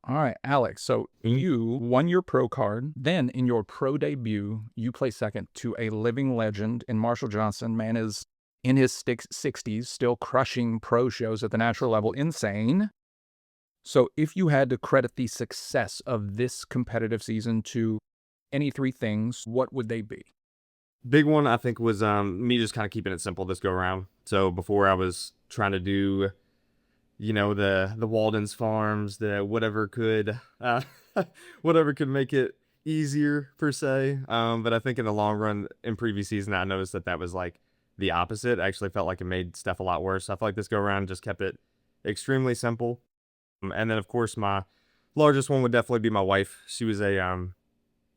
All right, Alex. So you won your pro card. Then in your pro debut, you placed second to a living legend in Marshall Johnson. Man is in his 60s, still crushing pro shows at the natural level. Insane. So if you had to credit the success of this competitive season to any three things, what would they be? Big one, I think, was me just kind of keeping it simple this go around. So before I was trying to do, the Walden's Farms, the whatever could, whatever could make it easier per se. But I think in the long run, in previous season, I noticed that was like the opposite. I actually felt like it made stuff a lot worse. I feel like this go around just kept it extremely simple. And then of course my largest one would definitely be my wife. She was a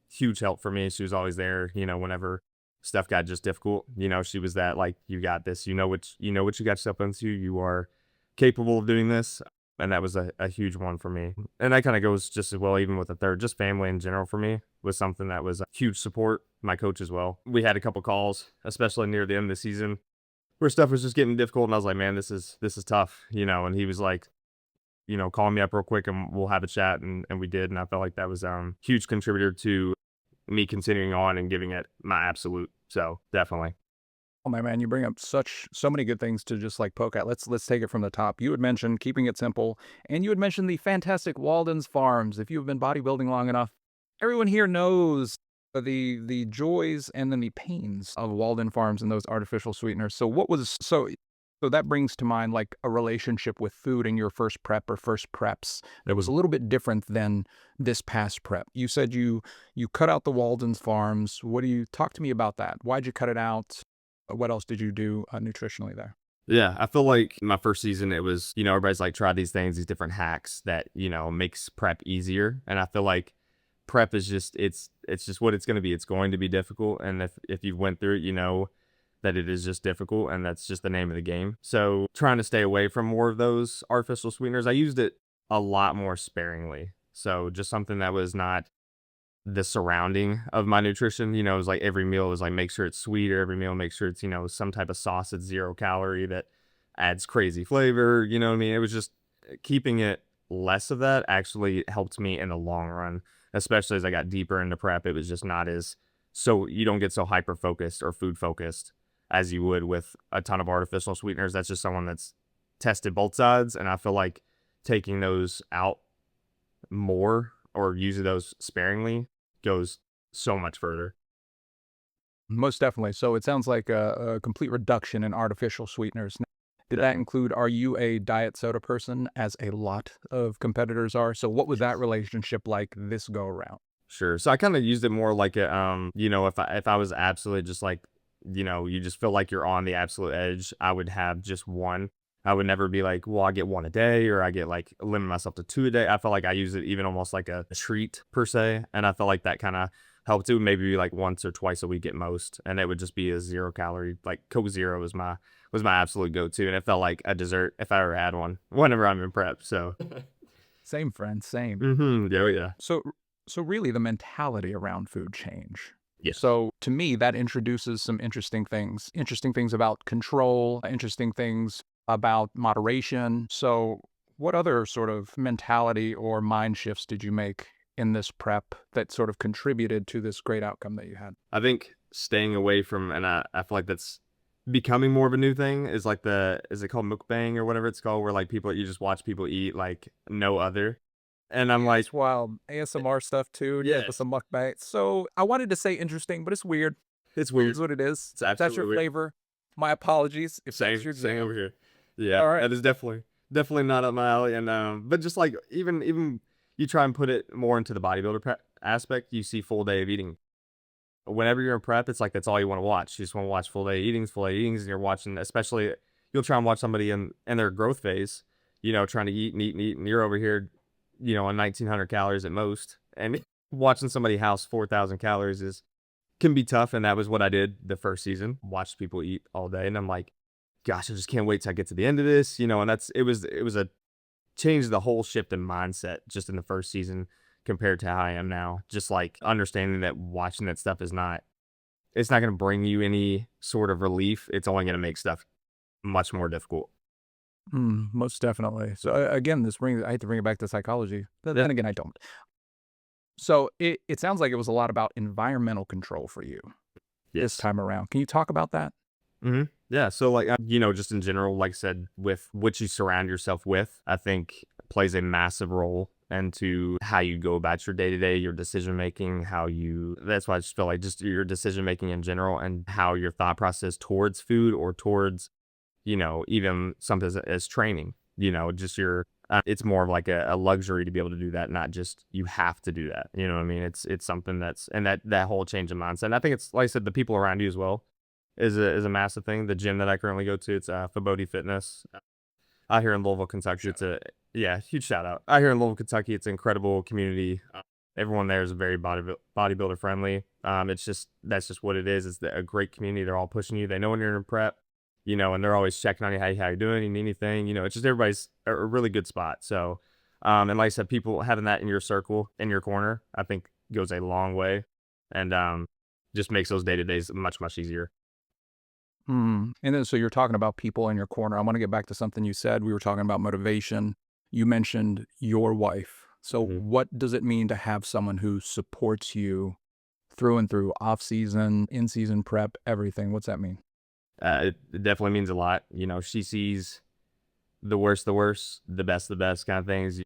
huge help for me. She was always there, whenever stuff got just difficult. She was that like, you got this, you got yourself into, you are capable of doing this. And that was a huge one for me. And that kind of goes just as well, even with the third, just family in general for me was something that was a huge support. My coach as well. We had a couple calls, especially near the end of the season, where stuff was just getting difficult. And I was like, man, this is tough, and he was like, call me up real quick and we'll have a chat. And we did. And I felt like that was huge contributor to me continuing on and giving it my absolute. So definitely. Oh my man, you bring up so many good things to just like poke at. Let's take it from the top. You had mentioned keeping it simple, and you had mentioned the fantastic Walden's Farms. If you've been bodybuilding long enough, everyone here knows the joys and then the pains of Walden Farms and those artificial sweeteners. So what was so that brings to mind like a relationship with food in your first prep or first preps that was a little bit different than this past prep. You said you cut out the Walden's Farms. What do you talk to me about that? Why'd you cut it out? What else did you do nutritionally there? Yeah, I feel like my first season, it was, everybody's like, try these things, these different hacks that, makes prep easier. And I feel like prep is just, it's just what it's going to be. It's going to be difficult. And if you went through it, you know that it is just difficult, and that's just the name of the game. So trying to stay away from more of those artificial sweeteners, I used it a lot more sparingly. So just something that was not the surrounding of my nutrition. It was like every meal was like, make sure it's sweet, or every meal make sure it's, some type of sauce that's 0 calorie that adds crazy flavor. You know what I mean? It was just keeping it less of that actually helped me in the long run, especially as I got deeper into prep. It was just not as, so you don't get so hyper focused or food focused as you would with a ton of artificial sweeteners. That's just someone that's tested both sides. And I feel like taking those out more or using those sparingly goes so much further. Most definitely. So it sounds like a complete reduction in artificial sweeteners. Now, did that include, are you a diet soda person, as a lot of competitors are? So what was that relationship like this go around? Sure. So I kind of used it more like a, if I was absolutely just like, you just feel like you're on the absolute edge, I would have just one. I would never be like, well, I get one a day, or I get like limit myself to two a day. I felt like I use it even almost like a treat per se. And I felt like that kind of helped too. Maybe like once or twice a week at most. And it would just be a 0 calorie, like Coke Zero was my absolute go-to. And it felt like a dessert if I ever had one whenever I'm in prep. So Same, friend, same. yeah, yeah. So so really the mentality around food change. Yes. So to me, that introduces some interesting things about control, interesting things about moderation. So what other sort of mentality or mind shifts did you make in this prep that sort of contributed to this great outcome that you had? I think staying away from, and I feel like that's becoming more of a new thing, is like is it called mukbang or whatever it's called, where like you just watch people eat like no other. And I'm Yeah, like, it's wild. ASMR stuff too. Yeah, with the yes, mukbang. So I wanted to say interesting, but it's weird. it's It weird. is what it is. It's If that's your absolutely weird. flavor, my apologies if that's Same, your same jam. over here. Yeah, All right. that is definitely not up my alley. And but just like even you try and put it more into the bodybuilder aspect, you see full day of eating. Whenever you're in prep, it's like that's all you want to watch. You just want to watch full day eatings, and you're watching, especially you'll try and watch somebody in their growth phase, trying to eat and eat and eat, and you're over here, on 1900 calories at most, and watching somebody house 4000 calories is can be tough. And that was what I did the first season. Watched people eat all day, and I'm like, gosh, I just can't wait till I get to the end of this, and it was a change, the whole shift in mindset just in the first season compared to how I am now. Just like understanding that watching that stuff is not, it's not going to bring you any sort of relief. It's only going to make stuff much more difficult. Most definitely. So again, this brings I hate to bring it back to psychology, but Yeah. then again, I don't. So it sounds like it was a lot about environmental control for you this Yes. time around. Can you talk about that? Yeah. So, like, just in general, like I said, with what you surround yourself with, I think plays a massive role into how you go about your day to day, your decision making, that's why I just feel like just your decision making in general and how your thought process towards food or towards, even something as training, just it's more of like a luxury to be able to do that, not just you have to do that. You know what I mean? It's something and that whole change of mindset. And I think it's, like I said, the people around you as well is a massive thing. The gym that I currently go to, it's Fabody Fitness out here in Louisville, Kentucky. Shout It's out. a yeah, huge shout out. Out here in Louisville, Kentucky, it's an incredible community. Everyone there is very bodybuilder friendly. It's just that's just what it is. It's a great community. They're all pushing you. They know when you're in prep, and they're always checking on you, how you doing, you need anything. It's just everybody's a really good spot. So, and like I said, people having that in your circle, in your corner, I think goes a long way, and just makes those day to days much easier. And then so you're talking about people in your corner. I want to get back to something you said. We were talking about motivation. You mentioned your wife. So Mhm. what does it mean to have someone who supports you through and through, off season, in season prep, everything? What's that mean? It definitely means a lot. She sees the worst, the best kind of things.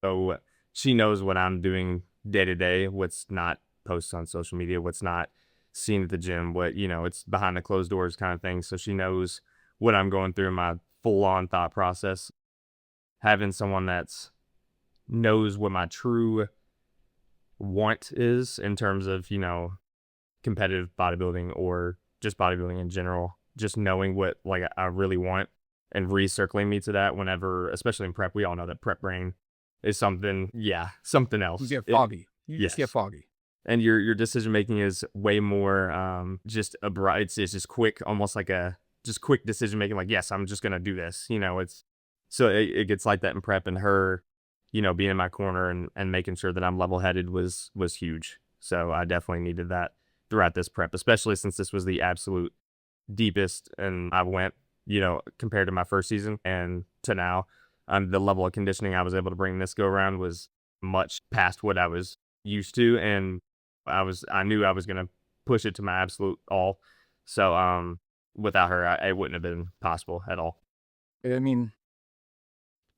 So she knows what I'm doing day to day, what's not posted on social media, what's not seen at the gym, it's behind the closed doors kind of thing. So she knows what I'm going through in my full on thought process. Having someone that's knows what my true want is in terms of, competitive bodybuilding or just bodybuilding in general, just knowing what like I really want and recircling me to that whenever, especially in prep, we all know that prep brain is something You else. get foggy. You just get Yes. foggy. And your decision making is way more just it's just quick, almost like a just quick decision making, like, yes, I'm just gonna do this. It's so it gets like that in prep, and her, being in my corner and making sure that I'm level headed was huge. So I definitely needed that throughout this prep, especially since this was the absolute deepest and I went, compared to my first season and to now. The level of conditioning I was able to bring this go around was much past what I was used to, and I knew I was gonna push it to my absolute all. So without her, it wouldn't have been possible at all. I mean,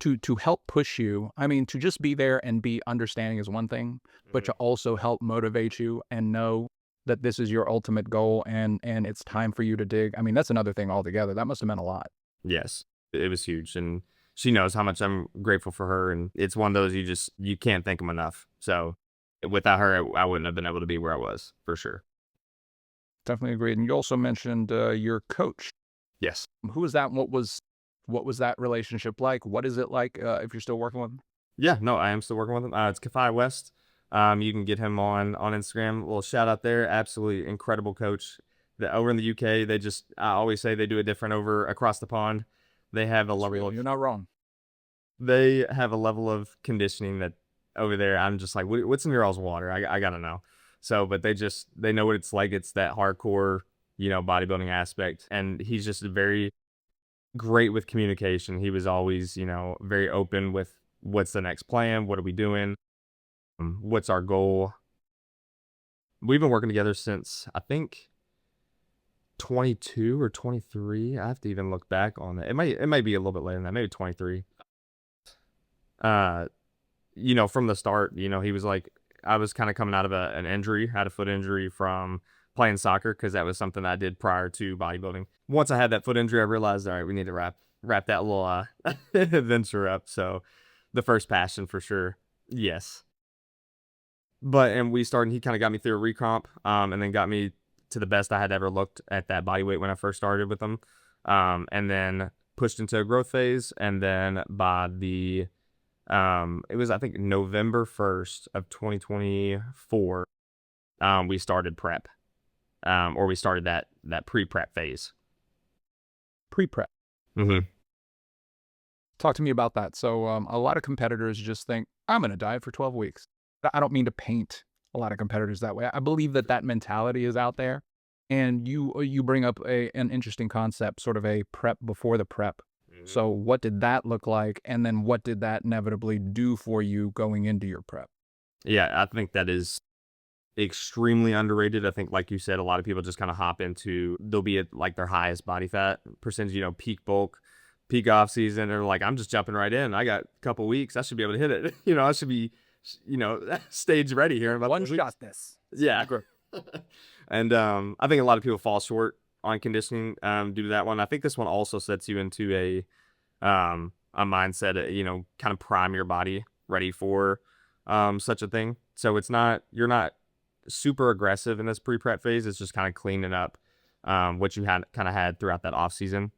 to help push you, I mean, to just be there and be understanding is one thing, but to Mhm. also help motivate you and know that this is your ultimate goal and it's time for you to dig. I mean, that's another thing altogether. That must have meant a lot. Yes, it was huge, and she knows how much I'm grateful for her, and it's one of those you can't thank them enough. So without her, I wouldn't have been able to be where I was for sure. Definitely agreed. And you also mentioned your coach. Yes. Who was that? What was that relationship like? What is it like if you're still working with him? Yeah, no, I am still working with him. It's Kafai West. You can get him on Instagram. A little shout out there. Absolutely incredible coach. Over in the UK, I always say they do it different over across the pond. They have a It's level real. of You're not wrong. they have a level of conditioning that over there I'm just like, what's in your all's water? I gotta know. So, but they know what it's like. It's that hardcore, bodybuilding aspect, and he's just very great with communication. He was always, very open with what's the next plan, what are we doing, what's our goal. We've been working together since I think 22 or 23. I have to even look back on it. It might be a little bit later than that, maybe 23. Uh, from the start, he was like, I was kind of coming out of an injury, had a foot injury from playing soccer because that was something I did prior to bodybuilding. Once I had that foot injury, I realized, all right, we need to wrap that little adventure up. So, the first passion for sure, yes. And we started. He kind of got me through a recomp, and then got me to the best I had ever looked at that body weight when I first started with him, and then pushed into a growth phase, and then by the it was, I think, November 1st of 2024. We started prep, or we started that pre-prep phase. Pre-prep. Hmm. Talk to me about that. So a lot of competitors just think, I'm going to diet for 12 weeks. I don't mean to paint a lot of competitors that way. I believe that that mentality is out there. And you bring up an interesting concept, sort of a prep before the prep. So what did that look like? And then what did that inevitably do for you going into your prep? Yeah, I think that is extremely underrated. I think, like you said, a lot of people just kind of hop into, they'll be at like their highest body fat percentage, peak bulk, peak off season. They're like, I'm just jumping right in. I got a couple weeks. I should be able to hit it. I should be, stage ready here in about One 3 weeks. shot this. Yeah. And I think a lot of people fall short on conditioning due to that one. I think this one also sets you into a mindset, kind of prime your body ready for such a thing. So you're not super aggressive in this pre-prep phase. It's just kind of cleaning up what you had throughout that off season.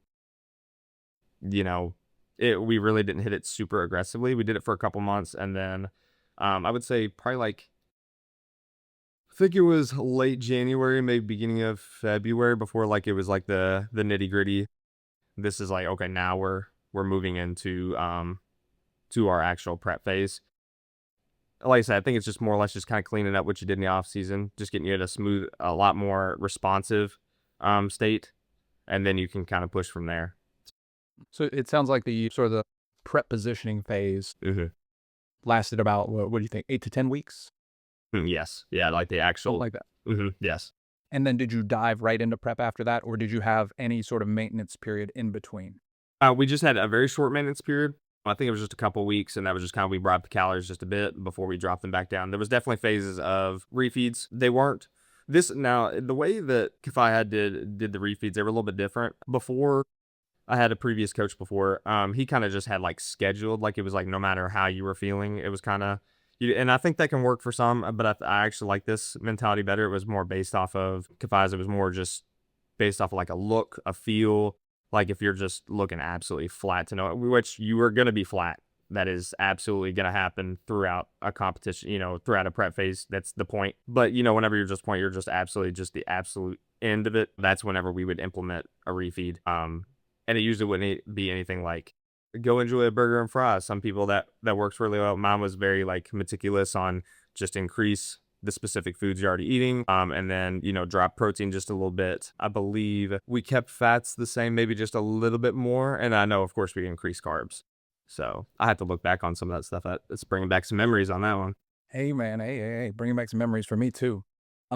We really didn't hit it super aggressively. We did it for a couple months, and then I would say probably like, I think it was late January, maybe beginning of February, before like it was like the nitty gritty. This is like, okay, now we're moving into to our actual prep phase. Like I said, I think it's just more or less just kind of cleaning up what you did in the off season, just getting you at a lot more responsive state, and then you can kind of push from there. So it sounds like the sort of the prep positioning phase Mhm. lasted about, what do you think, 8 to 10 weeks? Yes, yeah, like the Something actual. like that. Yes. And then did you dive right into prep after that, or did you have any sort of maintenance period in between? We just had a very short maintenance period. I think it was just a couple weeks, and that was just kind of, we brought up the calories just a bit before we dropped them back down. There was definitely phases of refeeds. They weren't this now the way that Kafai had did the refeeds. They were a little bit different. Before, I had a previous coach before. He kind of just had like scheduled, like it was like no matter how you were feeling, it was kind of. And I think that can work for some, but I actually like this mentality better. It was more based off of Kafai's. It was more just based off of like a look, a feel. Like if you're just looking absolutely flat to know, which you are going to be flat. That is absolutely going to happen throughout a competition, throughout a prep phase. That's the point. But, whenever you're just point, you're just absolutely just the absolute end of it. That's whenever we would implement a refeed. And it usually wouldn't be anything like go enjoy a burger and fries. Some people that works really well. Mine was very like meticulous on just increase the specific foods you're already eating, and then drop protein just a little bit. I believe we kept fats the same, maybe just a little bit more, and I know of course we increased carbs. So I have to look back on some of that stuff. It's bringing back some memories on that one. Hey, man. Hey. Bringing back some memories for me too.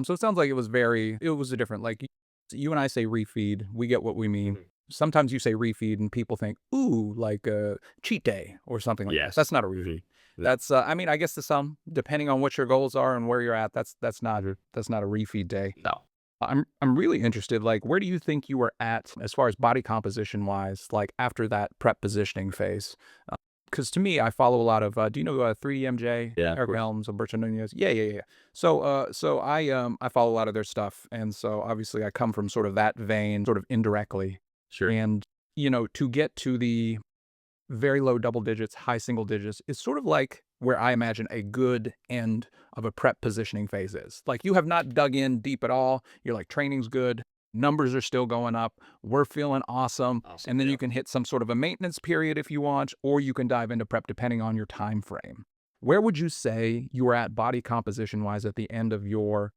So it sounds like it was a different, like you and I say refeed, we get what we mean. Mhm. Sometimes you say refeed and people think, ooh, like a cheat day or something like that. Yes. That's not a refeed. Mhm. Yeah. That's, I mean, I guess to some, depending on what your goals are and where you're at, Mhm. that's not a refeed day. No. I'm really interested, like, where do you think you were at as far as body composition wise, like after that prep positioning phase? Because to me, I follow a lot of, do you know 3DMJ, Yeah, of Eric course. Helms, Alberto Nunez? Yeah. So I follow a lot of their stuff, and so obviously I come from sort of that vein, sort of indirectly, Sure. and to get to the very low double digits, high single digits is sort of like where I imagine a good end of a prep positioning phase is. Like you have not dug in deep at all. You're like, training's good, numbers are still going up, we're feeling awesome. Awesome. And then Yeah. you can hit some sort of a maintenance period if you want, or you can dive into prep depending on your time frame. Where would you say you were at body composition wise at the end of your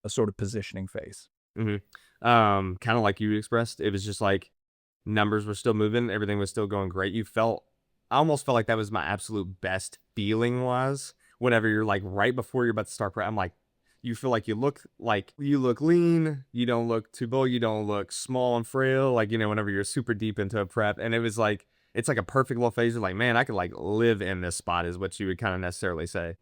sort of positioning phase? hmm Kind of like you expressed, it was just like numbers were still moving, everything was still going great. I almost felt like that was my absolute best feeling was whenever you're like right before you're about to start prep. I'm you feel like you look lean, you don't look too bulky, you don't look small and frail, like, whenever you're super deep into a prep. And it was like, it's like a perfect little phase of like, man, I could like live in this spot is what you would kind of necessarily say.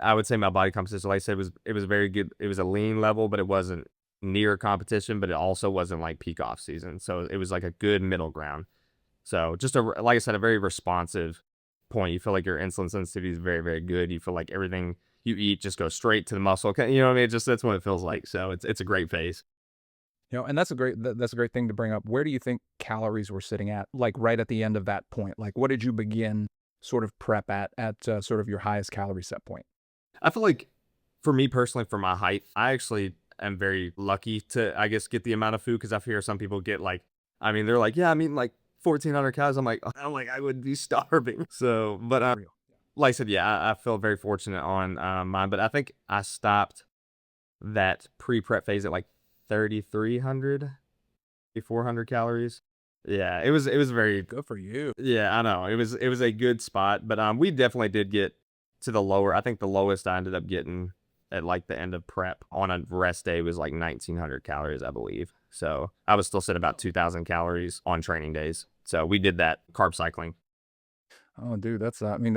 I would say my body composition, like I said, it was very good. It was a lean level, but it wasn't near competition, but it also wasn't like peak off season. So it was like a good middle ground. So just like I said, a very responsive point. You feel like your insulin sensitivity is very, very good. You feel like everything you eat just goes straight to the muscle. You know what I mean? Just that's what it feels like. So it's a great phase. And that's a great thing to bring up. Where do you think calories were sitting at, like right at the end of that point? Like, what did you begin sort of prep at sort of your highest calorie set point? I feel like for me personally, for my height, I actually am very lucky to, I guess, get the amount of food because I hear some people get like, I mean, they're like, yeah, I'm eating like 1,400 calories. I'm like, I would be starving. So, but Real. like I said, yeah, I feel very fortunate on mine, but I think I stopped that pre-prep phase at like 3,300, 400 calories. Yeah, it was very, Good for you. yeah, I know. It was a good spot, but we definitely did get to the lower. I think the lowest I ended up getting at like the end of prep on a rest day was like 1900 calories, I believe. So I was still sitting about 2000 calories on training days. So we did that carb cycling. Oh, dude, that's I mean,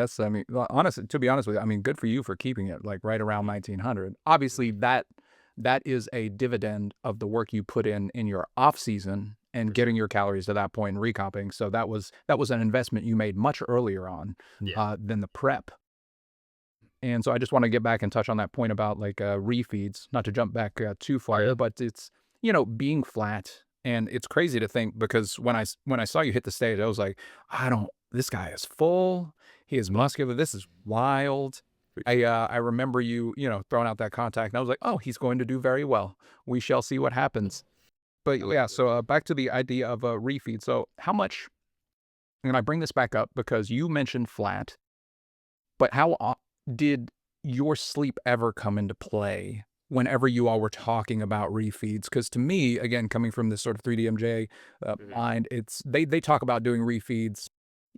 well, honestly, to be honest with you, I mean, good for you for keeping it like right around 1900. Obviously, that is a dividend of the work you put in your off season and For sure. getting your calories to that point and recomping. So that was an investment you made much earlier on Yeah. than the prep. And so I just want to get back and touch on that point about like refeeds, not to jump back too Oh far, yeah. but it's being flat, and it's crazy to think because when I saw you hit the stage, I was like, I don't. This guy is full. He is muscular. This is wild. For sure. I remember you throwing out that contact, and I was like, oh, he's going to do very well. We shall see what happens. But yeah, so back to the idea of a refeed. So how much? And I bring this back up because you mentioned flat, but did your sleep ever come into play whenever you all were talking about refeeds? Because to me, again, coming from this sort of 3DMJ Mhm. mind, it's they talk about doing refeeds,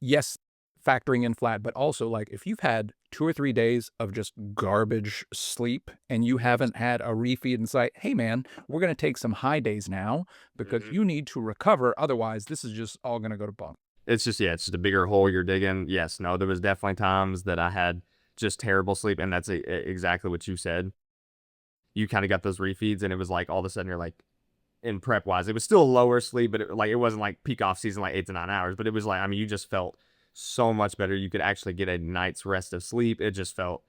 yes, factoring in flat, but also like if you've had 2 or 3 days of just garbage sleep and you haven't had a refeed in sight, hey man, we're gonna take some high days now because Mhm. you need to recover. Otherwise, this is just all gonna go to bunk. It's just, yeah, it's just a bigger hole you're digging. Yes, no, there was definitely times that I had just terrible sleep, and that's exactly what you said. You kind of got those refeeds, and it was like all of a sudden you're like, in prep wise, it was still lower sleep, but it wasn't like peak off season like 8 to 9 hours. But it was like, I mean, you just felt so much better. You could actually get a night's rest of sleep. It just felt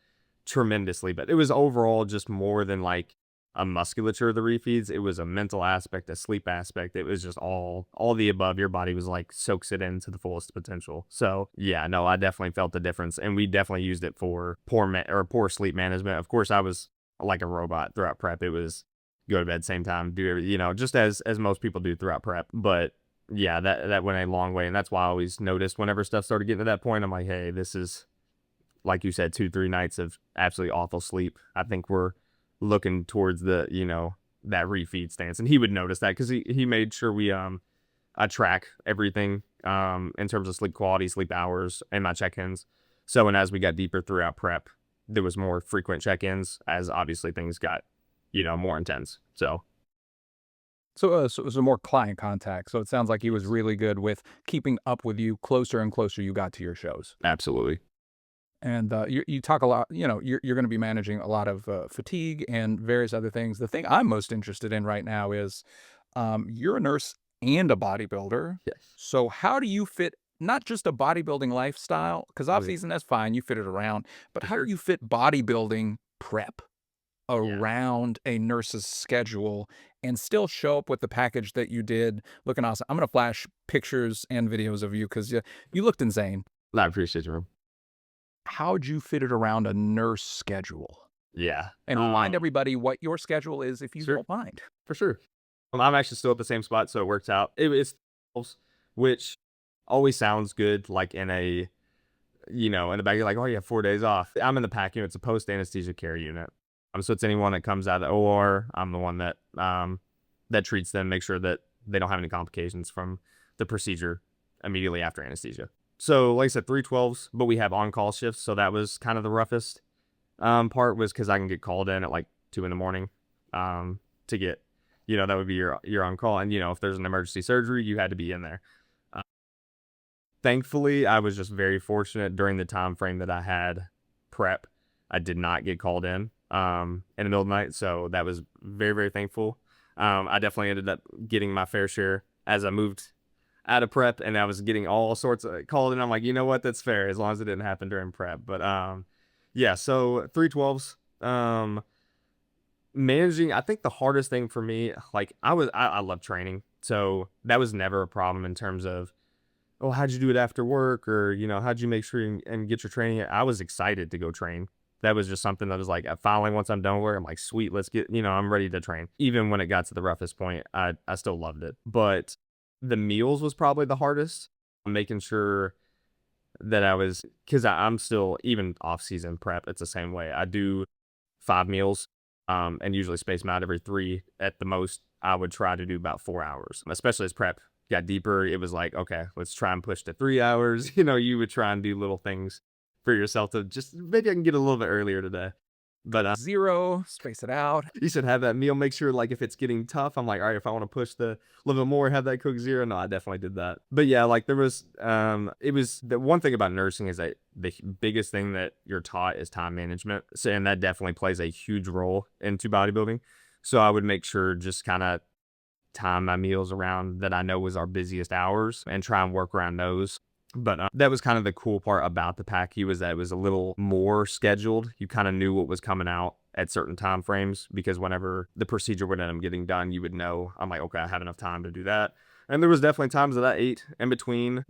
tremendously. But it was overall just more than like a musculature of the refeeds. It was a mental aspect, a sleep aspect. It was just all the above. Your body was like soaks it into the fullest potential. So yeah, no, I definitely felt the difference, and we definitely used it for poor sleep management. Of course, I was like a robot throughout prep. It was go to bed same time, do every, just as most people do throughout prep. But yeah, that went a long way, and that's why I always noticed whenever stuff started getting to that point, I'm like, hey, this is like you said, 2 3 nights of absolutely awful sleep. I think we're looking towards the that refeed stance, and he would notice that because he made sure we I track everything in terms of sleep quality, sleep hours, and my check-ins. So, and as we got deeper throughout prep, there was more frequent check-ins as obviously things got more intense. So So it was a more client contact. So it sounds like he was yes, really good with keeping up with you closer and closer you got to your shows. absolutely. And you talk a lot. You're going to be managing a lot of fatigue and various other things. The thing I'm most interested in right now is you're a nurse and a bodybuilder. Yes. So how do you fit not just a bodybuilding lifestyle? Because Oh off yeah, season that's fine, you fit it around. But for how do sure. you fit bodybuilding prep Yeah. around a nurse's schedule and still show up with the package that you did looking awesome? I'm gonna flash pictures and videos of you because you looked insane. I appreciate you, bro. How'd you fit it around a nurse schedule? Yeah. And remind everybody what your schedule is if you Sure, don't mind. for sure. I'm actually still at the same spot, so it works out. It's which always sounds good, like in a in the back, you're like, oh, you have 4 days off. I'm in the PAC unit. It's a post anesthesia care unit. So it's anyone that comes out of the OR. I'm the one that treats them, make sure that they don't have any complications from the procedure immediately after anesthesia. So, like I said, 312s, but we have on call shifts. So that was kind of the roughest part was because I can get called in at like 2 in the morning to get, that would be your on call. And, if there's an emergency surgery, you had to be in there. Uh, Thankfully, I was just very fortunate during the time frame that I had prep. I did not get called in the middle of the night. So that was very, very thankful. I definitely ended up getting my fair share as I moved out of prep, and I was getting all sorts of called in. I'm like, you know what? That's fair as long as it didn't happen during prep. But yeah, so 312s. Managing, I think the hardest thing for me, like I love training. So that was never a problem in terms of, oh, how'd you do it after work? Or, how'd you make sure and get your training? I was excited to go train. That was just something that was like, finally, once I'm done with work, I'm like, sweet, let's get, I'm ready to train. Even when it got to the roughest point, I still loved it. But the meals was probably the hardest. Making sure that because I'm still, even off season prep, it's the same way. I do 5 meals, and usually space them out every three at the most. I would try to do about 4 hours, especially as prep. got deeper, it was like, okay, let's try and push to 3 hours. You would try and do little things for yourself to just maybe I can get a little bit earlier today. But Zero, space it out. you should have that meal. Make sure, like, if it's getting tough, I'm like, all right, if I want to push the a little bit more, have that Coke Zero. No, I definitely did that. But yeah, like there was, it was the one thing about nursing is that the biggest thing that you're taught is time management. So, and that definitely plays a huge role into bodybuilding. So I would make sure just kind of time my meals around that I know was our busiest hours and try and work around those. But that was kind of the cool part about the Packy was that it was a little more scheduled. You kind of knew what was coming out at certain time frames because whenever the procedure would end up getting done, you would know, I'm like, okay, I have enough time to do that. And there was definitely times that I ate in between,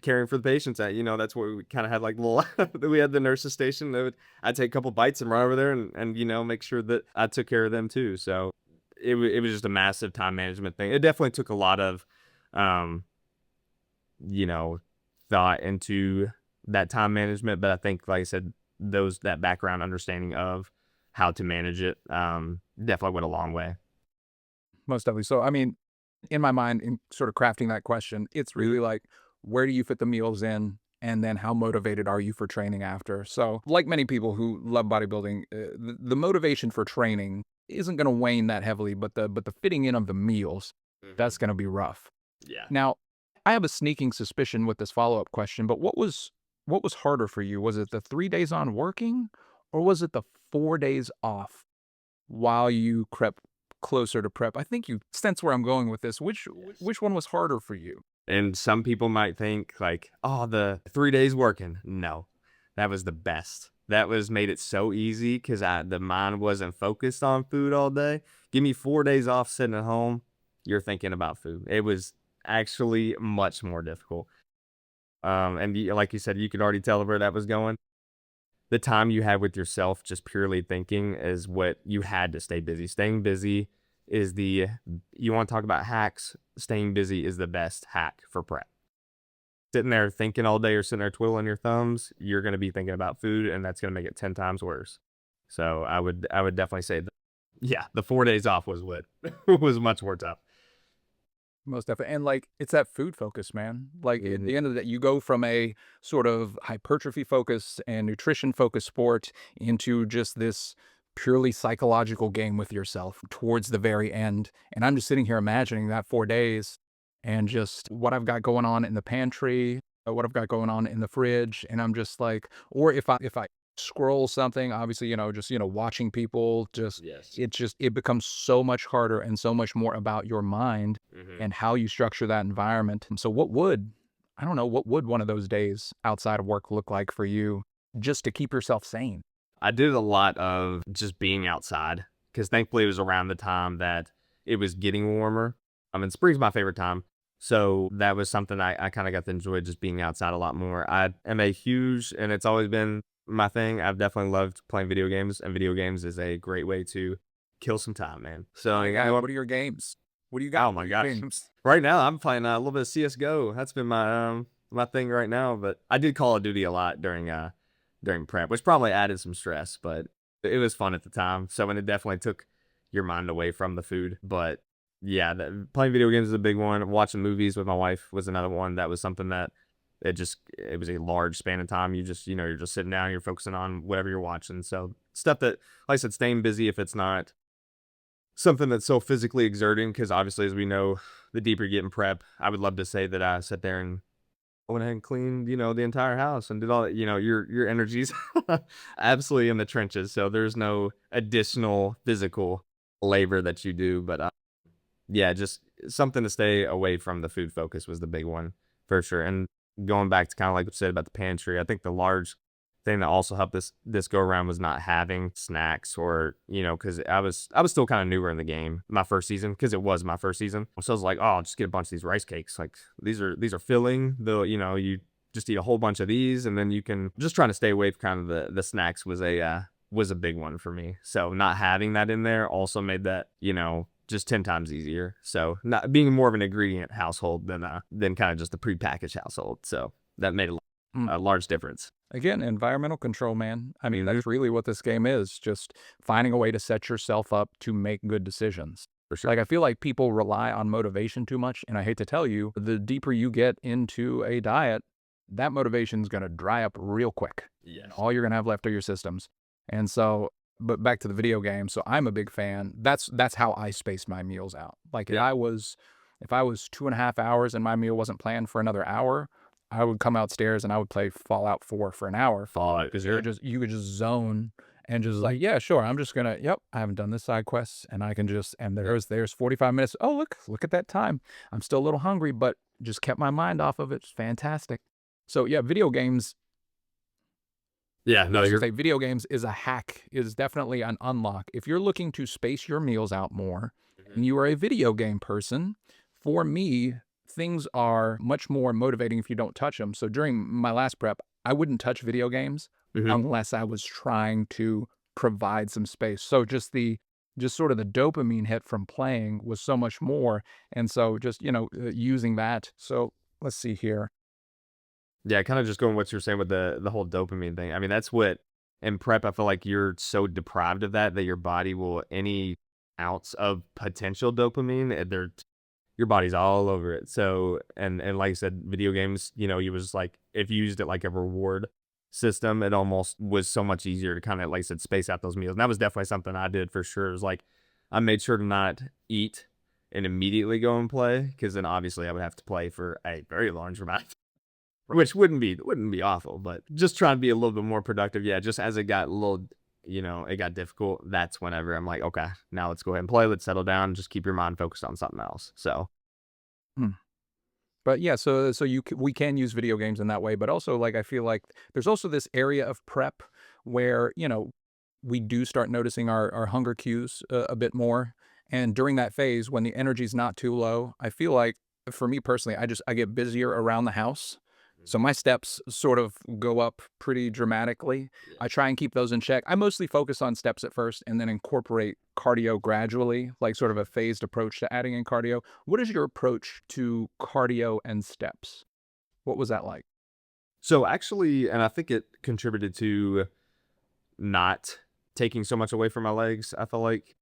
caring for the patients at, that's where we kind of had like little, we had the nurses station. I'd take a couple bites and run over there and make sure that I took care of them too. So it was just a massive time management thing. It definitely took a lot of, you know, thought into that time management, but I think, like I said, that background understanding of how to manage it definitely went a long way. Most definitely. So, I mean, in my mind, in sort of crafting that question, it's really like, where do you fit the meals in? And then how motivated are you for training after? So, like many people who love bodybuilding, the motivation for training isn't going to wane that heavily, but the fitting in of the meals, Hmm. that's going to be rough. Yeah. Now, I have a sneaking suspicion with this follow-up question, but what was harder for you? Was it the 3 days on working, or was it the 4 days off while you crept closer to prep? I think you sense where I'm going with this. Which Yes. which one was harder for you? And some people might think like, oh, the 3 days working. No, that was the best. That was made it so easy because the mind wasn't focused on food all day. Give me 4 days off sitting at home. You're thinking about food. It was actually much more difficult. And like you said, you could already tell where that was going. The time you had with yourself, just purely thinking, is what you had to stay busy. Staying busy is you want to talk about hacks? Staying busy is the best hack for prep. Sitting there thinking all day or sitting there twiddling your thumbs, you're going to be thinking about food, and that's going to make it 10 times worse. So I would definitely say, yeah, the 4 days off was what was much more tough. Most definitely. And like it's that food focus, man. Like at Mhm. the end of the day, you go from a sort of hypertrophy focus and nutrition focused sport into just this purely psychological game with yourself towards the very end. And I'm just sitting here imagining that 4 days and just what I've got going on in the pantry, what I've got going on in the fridge. And I'm just like, or if I scroll something, obviously, just, watching people just Yes. it becomes so much harder and so much more about your mind Mhm. and how you structure that environment. And so I don't know, what would one of those days outside of work look like for you just to keep yourself sane? I did a lot of just being outside because thankfully it was around the time that it was getting warmer. And spring's my favorite time. So that was something I kind of got to enjoy just being outside a lot more. I am a huge, and it's always been my thing. I've definitely loved playing video games, and video games is a great way to kill some time, man. So, Oh my you god, know, what are your games? What do you got oh for my your gosh. games? Right now, I'm playing a little bit of CS:GO. That's been my thing right now. But I did Call of Duty a lot during prep, which probably added some stress, but it was fun at the time. So, and it definitely took your mind away from the food. But yeah, playing video games is a big one. Watching movies with my wife was another one. That was something that it was a large span of time. You're just sitting down, you're focusing on whatever you're watching. So stuff that, like I said, staying busy if it's not something that's so physically exerting, because obviously, as we know, the deeper you get in prep, I would love to say that I sat there and went ahead and cleaned, the entire house and did all that. Your energy's absolutely in the trenches. So there's no additional physical labor that you do. But yeah, just something to stay away from the food focus was the big one for sure. And going back to kind of like we said about the pantry, I think the large thing that also helped this go around was not having snacks or because I was still kind of newer in the game my first season because it was my first season. So I was like, oh, I'll just get a bunch of these rice cakes. Like these are filling. Though you just eat a whole bunch of these and then you can just trying to stay away from kind of the snacks was a big one for me. So not having that in there also made that just 10 times easier. So not being more of an ingredient household than kind of just a prepackaged household. So that made Mm. a large difference. Again, environmental control, man. I mean, Mhm. that's really what this game is, just finding a way to set yourself up to make good decisions. For sure. Like, I feel like people rely on motivation too much, and I hate to tell you, the deeper you get into a diet, that motivation's gonna dry up real quick, and Yes. all you're gonna have left are your systems. And so but back to the video game, so I'm a big fan. That's how I space my meals out. Like, Yeah. if I was 2.5 hours and my meal wasn't planned for another hour, I would come outstairs and I would play Fallout 4 for an hour Follow. because Yeah. you could just zone and just like, yeah, sure, I'm just gonna, yep, I haven't done this side quest, and I can just, and there's 45 minutes. Oh, look at that time. I'm still a little hungry, but just kept my mind off of it. It's fantastic. So yeah, video games. Yeah. I No, was gonna you're. say video games is a hack. Is definitely an unlock if you're looking to space your meals out more, Mhm. and you are a video game person. For me, things are much more motivating if you don't touch them. So during my last prep, I wouldn't touch video games Mhm. unless I was trying to provide some space. So just sort of the dopamine hit from playing was so much more, and so just, using that. So let's see here. Yeah, kind of just going what you're saying with the whole dopamine thing. I mean, that's what in prep, I feel like you're so deprived of that that your body will any ounce of potential dopamine, your body's all over it. So, and like I said, video games, you was like if you used it like a reward system, it almost was so much easier to kind of like I said space out those meals. And that was definitely something I did for sure. It was like I made sure to not eat and immediately go and play because then obviously I would have to play for a very large amount which wouldn't be awful, but just trying to be a little bit more productive. Yeah, just as it got a little, it got difficult. That's whenever I'm like, okay, now let's go ahead and play. Let's settle down. Just keep your mind focused on something else. So Hmm. But yeah, so we can use video games in that way, but also like I feel like there's also this area of prep where we do start noticing our hunger cues a bit more, and during that phase when the energy's not too low, I feel like for me personally, I get busier around the house, so my steps sort of go up pretty dramatically. I yes. try and keep those in check. I mostly focus on steps at first and then incorporate cardio gradually, like sort of a phased approach to adding in cardio. What is your approach to cardio and steps? What was that like? So actually, and I think it contributed to not taking so much away from my legs. I feel like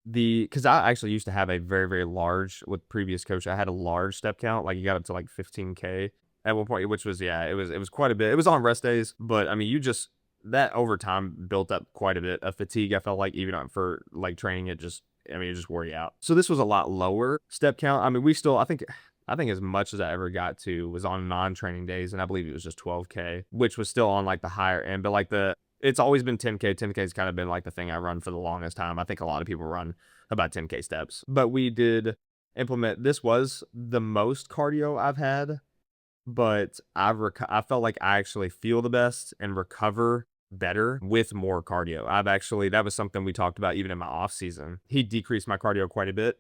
because I actually used to have a very, very large with previous coach. I had a large step count, like you got up to like 15K at one point, which was yeah, it was quite a bit. It was on rest days, but I mean, you just that over time built up quite a bit of fatigue. I felt like even for like training, it just wore you out. So this was a lot lower step count. I mean, we still I think as much as I ever got to was on non-training days, and I believe it was just 12K, which was still on like the higher end, but like it's always been 10K. 10K has kind of been like the thing I run for the longest time. I think a lot of people run about 10K steps. But we did implement this was the most cardio I've had, but I felt like I actually feel the best and recover better with more cardio. That was something we talked about even in my off season. He decreased my cardio quite a bit.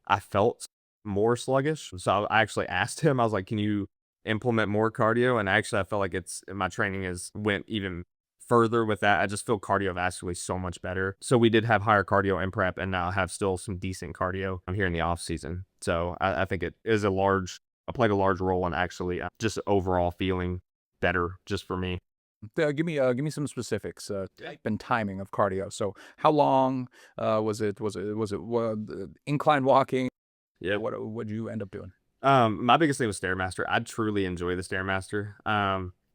I felt more sluggish. So I actually asked him, I was like, can you implement more cardio? And actually I felt like my training has went even further with that. I just feel cardiovascularly so much better. So we did have higher cardio in prep and now have still some decent cardio here in the off season. So I think it is I played a large role in actually just overall feeling better just for me. Give me some specifics, type and timing of cardio. So how long was it? Incline walking? Yep. What would you end up doing? My biggest thing was StairMaster. I truly enjoy the StairMaster.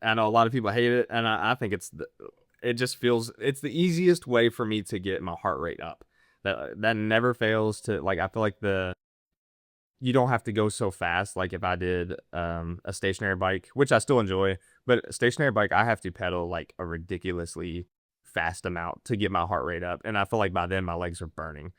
I know a lot of people hate it, and I think it just feels it's the easiest way for me to get my heart rate up. That never fails to like. I feel like you don't have to go so fast. Like if I did a stationary bike, which I still enjoy, but a stationary bike, I have to pedal like a ridiculously fast amount to get my heart rate up, and I feel like by then my legs are burning.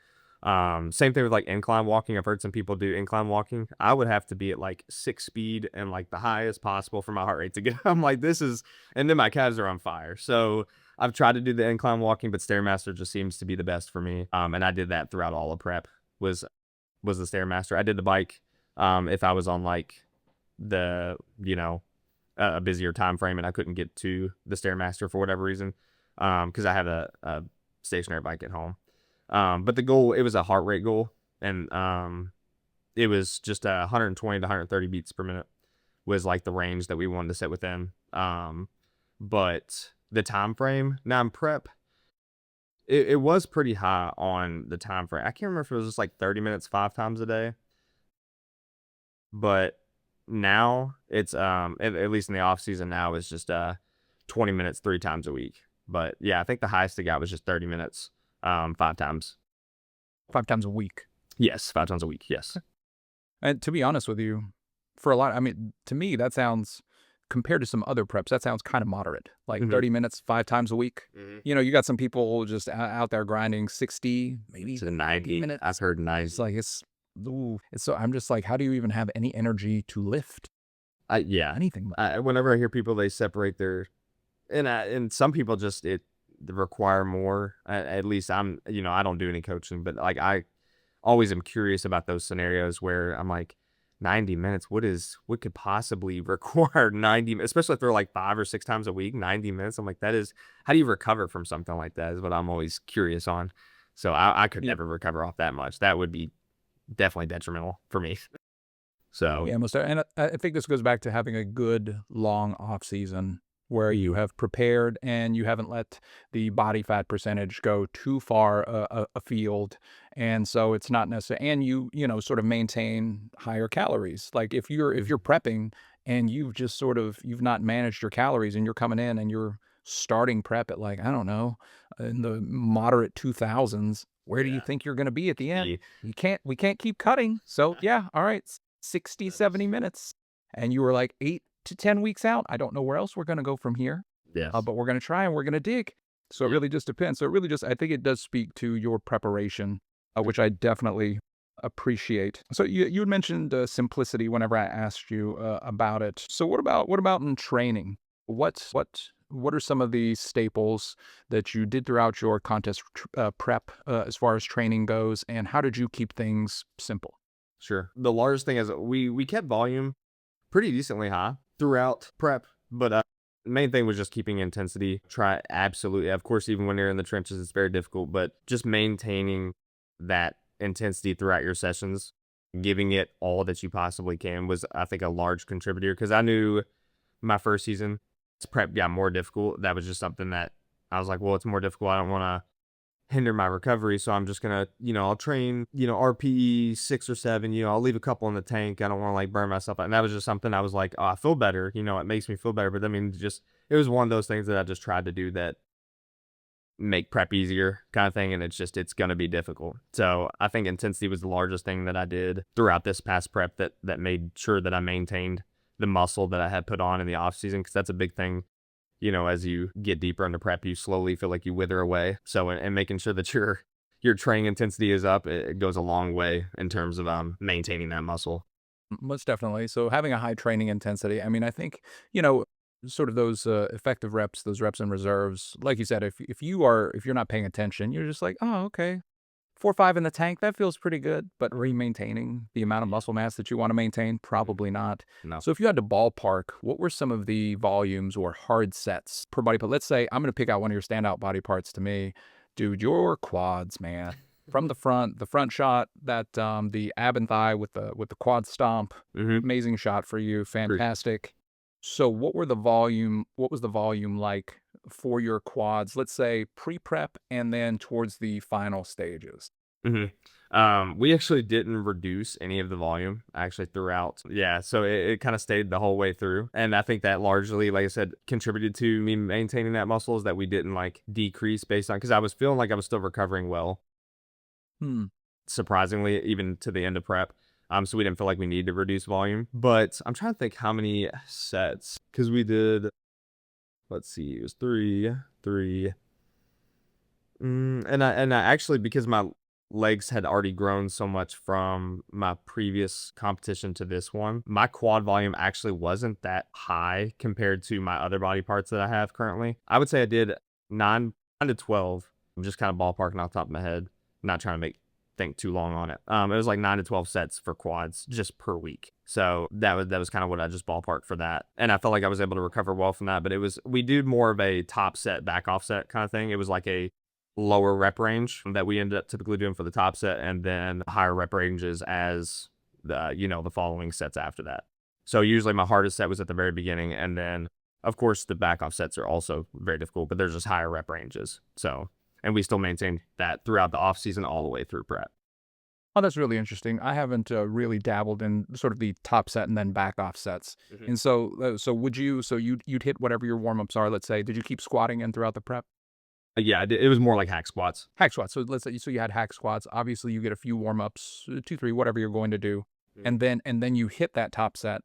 Same thing with like incline walking. I've heard some people do incline walking. I would have to be at like 6 speed and like the highest possible for my heart rate to get. I'm like, and then my calves are on fire. So I've tried to do the incline walking, but Stairmaster just seems to be the best for me. And I did that throughout all of prep. Was the Stairmaster. I did the bike. If I was on like the a busier time frame and I couldn't get to the Stairmaster for whatever reason, because I have a stationary bike at home. But the goal, it was a heart rate goal, and it was just 120 to 130 beats per minute was like the range that we wanted to set within. But the time frame now in prep, it was pretty high on the time frame. I can't remember if it was just like 30 minutes 5 times a day, but now it's at least in the off season now is just 20 minutes 3 times a week. But yeah, I think the highest it got was just 30 minutes 5 times. 5 times a week. Yes, 5 times a week. Yes. And to be honest with you, for a lot, I mean, to me, that sounds, compared to some other preps, that sounds kind of moderate. Like Mhm. 30 minutes, 5 times a week. Mhm. You know, you got some people just out there grinding 60, maybe To 90. minutes. I've heard It's 90. like, ooh. So I'm just like, how do you even have any energy to lift Yeah. anything? Whenever I hear people, they separate their and some people just require more. At least I don't do any coaching, but like I always am curious about those scenarios where I'm like, 90 minutes, what could possibly require 90 minutes, especially if they're like 5 or 6 times a week, 90 minutes. I'm like, how do you recover from something like that is what I'm always curious on. So I could Yeah. never recover off that much. That would be definitely detrimental for me. So, Yeah, most and I think this goes back to having a good long off season where you mhm, have prepared and you haven't let the body fat percentage go too far afield, and so it's not necessary. And you know sort of maintain higher calories. Like if mhm, you're prepping and you've not managed your calories and you're coming in and you're starting prep at like I don't know in the moderate 2000s. Where do you yeah, think you're going to be at the end? yeah, We can't keep cutting. So yeah, all right. 60, that's 70 minutes. And you were like 8 to 10 weeks out. I don't know where else we're gonna go from here, yes, but we're gonna try and we're gonna dig. So it yeah, really just depends. So it really just I think it does speak to your preparation, which I mhm, definitely appreciate. So you had mentioned simplicity whenever I asked you about it. So what about in training? What are some of the staples that you did throughout your contest prep as far as training goes, and how did you keep things simple? sure. The largest thing is we kept volume pretty decently high throughout prep, but the main thing was just keeping intensity. Try absolutely, of course, even when you're in the trenches, it's very difficult, but just maintaining that intensity throughout your sessions, giving it all that you possibly can was, I think, a large contributor because I knew my first season, as prep got more difficult. That was just something that I was like, well, it's more difficult. I don't want to hinder my recovery. So I'm just gonna, I'll train, RPE 6 or 7, I'll leave a couple in the tank. I don't want to like burn myself out. And that was just something I was like, oh, I feel better, it makes me feel better. But I mean, just it was one of those things that I just tried to do that make prep easier kind of thing. And it's gonna be difficult. So I think intensity was the largest thing that I did throughout this past prep that made sure that I maintained the muscle that I had put on in the off season. Cause that's a big thing as you get deeper into prep, you slowly feel like you wither away. So, and making sure that your training intensity is up, it goes a long way in terms of maintaining that muscle. Most definitely. So having a high training intensity, I mean, I think, you know, sort of those effective reps, those reps in reserves, like you said, if you're not paying attention, you're just like, oh, okay, 4 or 5 in the tank, that feels pretty good. But maintaining the amount of Yeah. muscle mass that you want to maintain, Mhm. probably not. No. So if you had to ballpark, what were some of the volumes or hard sets per body part? Let's say I'm going to pick out one of your standout body parts to me, dude. Your quads, man. From the front shot, that the ab and thigh with the quad stomp, Hmm. amazing shot for you, Appreciate fantastic. So what was the volume like for your quads, let's say pre-prep and then towards the final stages? it. We actually didn't reduce any of the volume actually throughout. Yeah, so it kind of stayed the whole way through, and I think that largely, like I said, contributed to me maintaining that muscle is that we didn't like decrease based on because I was feeling like I was still recovering well Hmm. surprisingly, even to the end of prep. So we didn't feel like we needed to reduce volume. But I'm trying to think how many sets because we did. Let's see, it was three. And I actually because my legs had already grown so much from my previous competition to this one, my quad volume actually wasn't that high compared to my other body parts that I have currently. I would say I did 9 to 12. I'm just kind of ballparking off the top of my head, not trying to think too long on it. It was like 9 to 12 sets for quads just per week. So that was kind of what I just ballparked for that. And I felt like I was able to recover well from that. But we did more of a top set, back off set kind of thing. It was like a lower rep range that we ended up typically doing for the top set, and then higher rep ranges as the following sets after that. So usually my hardest set was at the very beginning, and then of course the back off sets are also very difficult, but there's just higher rep ranges. So And we still maintained that throughout the off season all the way through prep. Oh, that's really interesting. I haven't really dabbled in sort of the top set and then back off sets. Mhm. And so would you? So you'd hit whatever your warm ups are. Let's say, did you keep squatting in throughout the prep? Yeah, it was more like hack squats. Hack squats. So let's say you had hack squats. Obviously, you get a few warm ups, 2, 3, whatever you're going to do, Mhm. and then you hit that top set,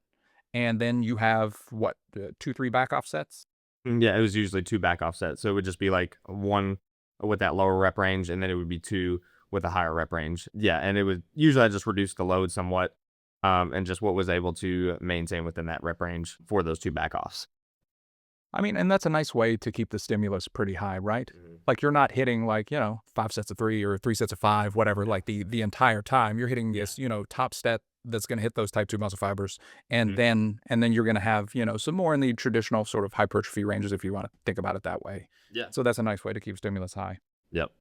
and then you have what 2, 3 back off sets. Yeah, it was usually 2 back off sets. So it would just be like 1 with that lower rep range, and then it would be 2 with a higher rep range. Yeah, and it would usually I just reduced the load somewhat, and just what was able to maintain within that rep range for those 2 back offs. I mean, and that's a nice way to keep the stimulus pretty high, right? Mhm. Like you're not hitting like, 5 sets of 3 or 3 sets of 5, whatever, Yeah. like the entire time. You're hitting Yeah. this, top step that's going to hit those type 2 muscle fibers. And Mhm. then you're going to have, some more in the traditional sort of hypertrophy ranges if you want to think about it that way. Yeah. So that's a nice way to keep stimulus high. Yep.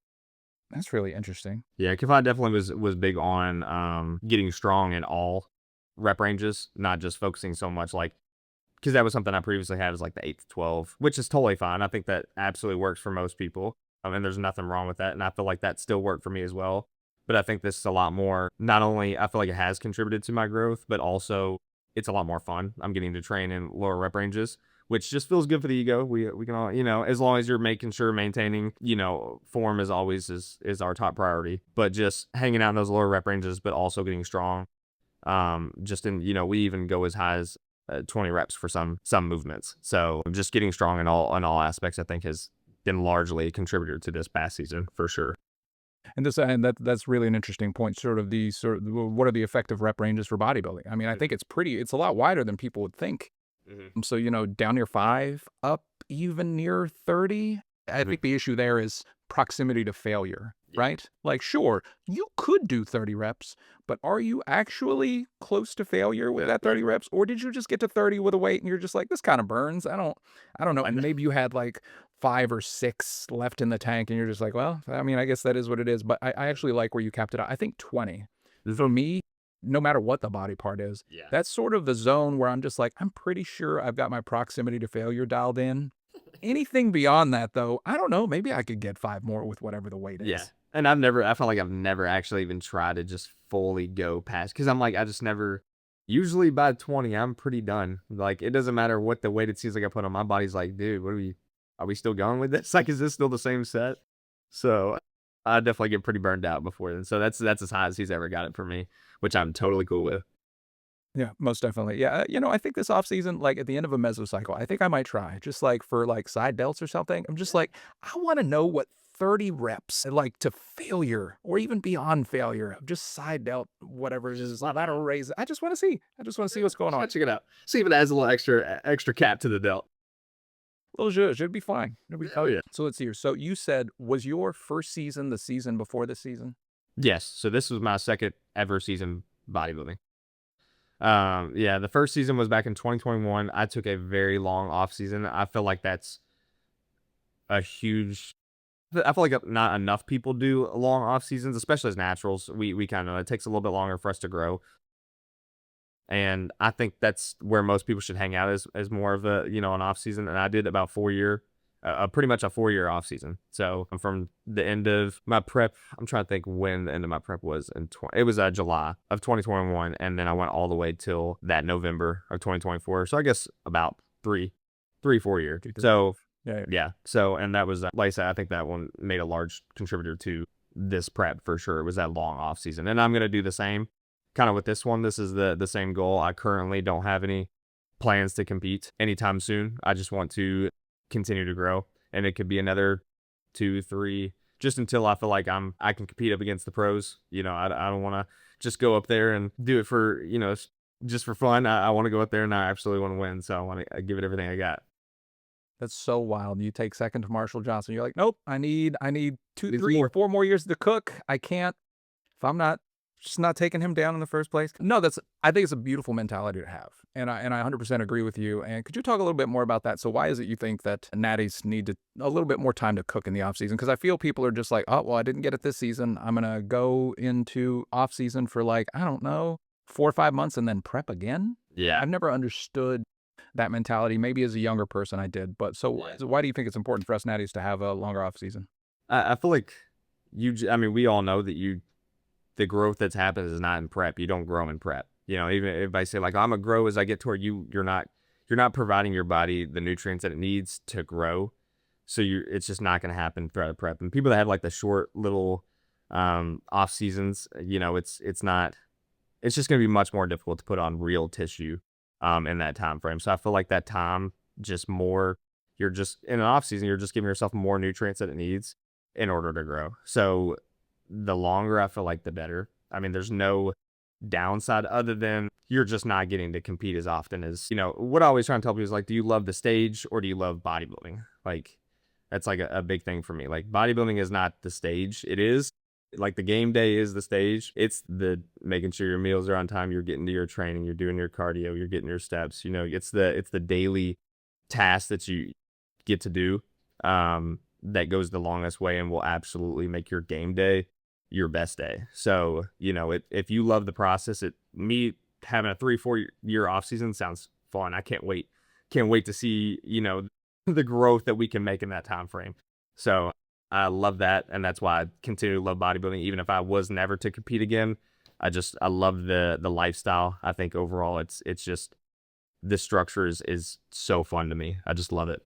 That's really interesting. Yeah, Kifai definitely was big on getting strong in all rep ranges, not just focusing so much like because that was something I previously had as like the 8 to 12, which is totally fine. I think that absolutely works for most people. And there's nothing wrong with that. And I feel like that still worked for me as well. But I think this is a lot more, not only I feel like it has contributed to my growth, but also it's a lot more fun. I'm getting to train in lower rep ranges, which just feels good for the ego. We can all, as long as you're making sure maintaining, form is always is our top priority. But just hanging out in those lower rep ranges, but also getting strong. Just in, we even go as high as 20 reps for some movements. So just getting strong in all aspects, I think, has been largely a contributor to this past season for sure. And that's really an interesting point. What are the effective rep ranges for bodybuilding? I mean, I think it's a lot wider than people would think. Mhm. So, down near 5, up even near 30. I Mhm. think the issue there is proximity to failure, Yeah. right? Like, sure, you could do 30 reps, but are you actually close to failure with that 30 reps? Or did you just get to 30 with a weight and you're just like, this kind of burns? I don't know. And maybe you had like 5 or 6 left in the tank and you're just like, well, I mean, I guess that is what it is. But I actually like where you capped it out. I think 20. For Mhm. me, no matter what the body part is, Yeah. that's sort of the zone where I'm just like, I'm pretty sure I've got my proximity to failure dialed in. Anything beyond that, though, I don't know. Maybe I could get 5 more with whatever the weight Yeah. is. And I feel like I've never actually even tried to just fully go past because I'm like, I just never, usually by 20, I'm pretty done. Like, it doesn't matter what the weight it seems like I put on my body's like, dude, are we still going with this? Like, is this still the same set? So I definitely get pretty burned out before then. So that's as high as he's ever got it for me, which I'm totally cool with. Yeah, most definitely. Yeah, I think this off season, like at the end of a mesocycle, I think I might try just like for like side delts or something. I'm just like, I want to know what 30 reps like to failure or even beyond failure of just side delt, whatever it is, lateral raise. I just want to see. I just want to see Yeah, what's going on. check it out. See if it adds a little extra cap to the delt. Well, should be fine. It'll be Oh fine. yeah. So let's see here. So you said, was your first season the season before this season? Yes. So this was my second ever season bodybuilding. Yeah, the first season was back in 2021. I took a very long off season. I feel like that's a huge. I feel like not enough people do long off seasons, especially as naturals. We kind of it takes a little bit longer for us to grow, and I think that's where most people should hang out as more of a an off season. And I did about 4 year, pretty much a 4 year off season. So from the end of my prep, I'm trying to think when the end of my prep was in it was July of 2021, and then I went all the way till that November of 2024. So I guess about 4 year. 2, 3. So Yeah. yeah. So and that was like I said, I think that one made a large contributor to this prep for sure. It was that long off season, and I'm gonna do the same kind of with this one. This is the same goal. I currently don't have any plans to compete anytime soon. I just want to continue to grow, and it could be another 2, 3, just until I feel like I can compete up against the pros. I don't want to just go up there and do it for just for fun. I want to go up there and I absolutely want to win. So I want to give it everything I got. That's so wild. You take second to Marshall Johnson. You're like, nope, I need 2, Needs 3, more. 4 more years to cook. I can't if I'm not just not taking him down in the first place. No, I think it's a beautiful mentality to have. And I 100% agree with you. And could you talk a little bit more about that? So why is it you think that natties need a little bit more time to cook in the off season? Because I feel people are just like, oh, well, I didn't get it this season. I'm gonna go into off season for like, I don't know, 4 or 5 months and then prep again. Yeah. I've never understood that mentality. Maybe as a younger person I did. But so Yeah. why do you think it's important for us natties to have a longer off season? I feel like I mean, we all know that the growth that's happened is not in prep. You don't grow in prep. You know, even if I say like, I'm gonna grow as I get toward you, you're not providing your body the nutrients that it needs to grow. So it's just not gonna happen throughout a prep. And people that have like the short little off seasons, you know, it's not, it's just gonna be much more difficult to put on real tissue in that time frame. So I feel like that time just more, you're just in an off season, you're just giving yourself more nutrients that it needs in order to grow. So the longer, I feel like the better. I mean, there's no downside other than you're just not getting to compete as often as, you know, what I always try and tell people is like, do you love the stage or do you love bodybuilding? Like, that's like a big thing for me. Like, bodybuilding is not the stage. It is like the game day is the stage. It's the making sure your meals are on time, you're getting to your training, you're doing your cardio, you're getting your steps. You know, it's the daily task that you get to do that goes the longest way and will absolutely make your game day your best day. So, you know, if you love the process, me having a 3-4 year off season sounds fun. I can't wait. Can't wait to see, you know, the growth that we can make in that time frame. So I love that. And that's why I continue to love bodybuilding. Even if I was never to compete again, I love the lifestyle. I think overall it's just, this structure is so fun to me. I just love it.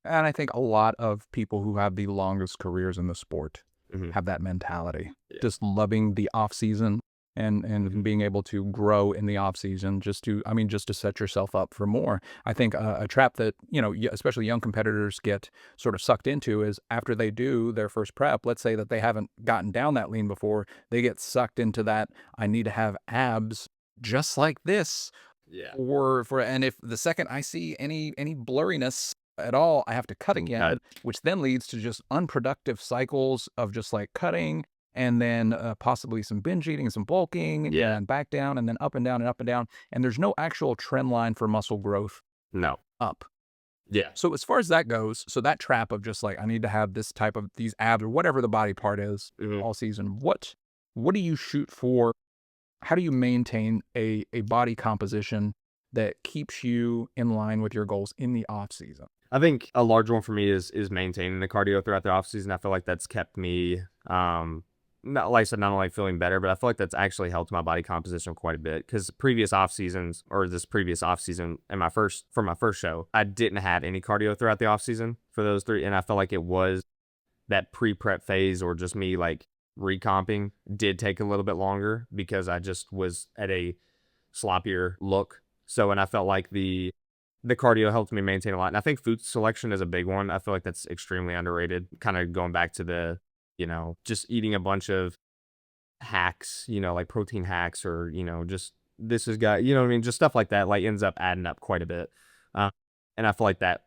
And I think a lot of people who have the longest careers in the sport Hmm. have that mentality, Yeah. just loving the off season and Hmm. being able to grow in the off season, just to, I mean, just to set yourself up for more. I think a trap that, you know, especially young competitors get sort of sucked into is after they do their first prep, let's say that they haven't gotten down that lean before, they get sucked into that, I need to have abs just like this, Yeah. and if the second I see any blurriness at all, I have to cut Cut. again, which then leads to just unproductive cycles of just like cutting and then possibly some binge eating, some bulking, and Yeah. then back down and then up and down and up and down. And there's no actual trend line for muscle growth No. up. Yeah. So as far as that goes, so that trap of just like I need to have this type of these abs or whatever the body part is Hmm. all season, what do you shoot for? How do you maintain a body composition that keeps you in line with your goals in the off season? I think a large one for me is maintaining the cardio throughout the off season. I feel like that's kept me, not like I said, not only feeling better, but I feel like that's actually helped my body composition quite a bit. Because previous off seasons, or this previous off season, and for my first show, I didn't have any cardio throughout the off season for those three, and I felt like it was that pre prep phase or just me like recomping did take a little bit longer because I just was at a sloppier look. So, and I felt like the cardio helped me maintain a lot. And I think food selection is a big one. I feel like that's extremely underrated. Kind of going back to the, you know, just eating a bunch of hacks, you know, like protein hacks or, you know, just this is got, you know what I mean? Just stuff like that, like ends up adding up quite a bit. Uh, and I feel like that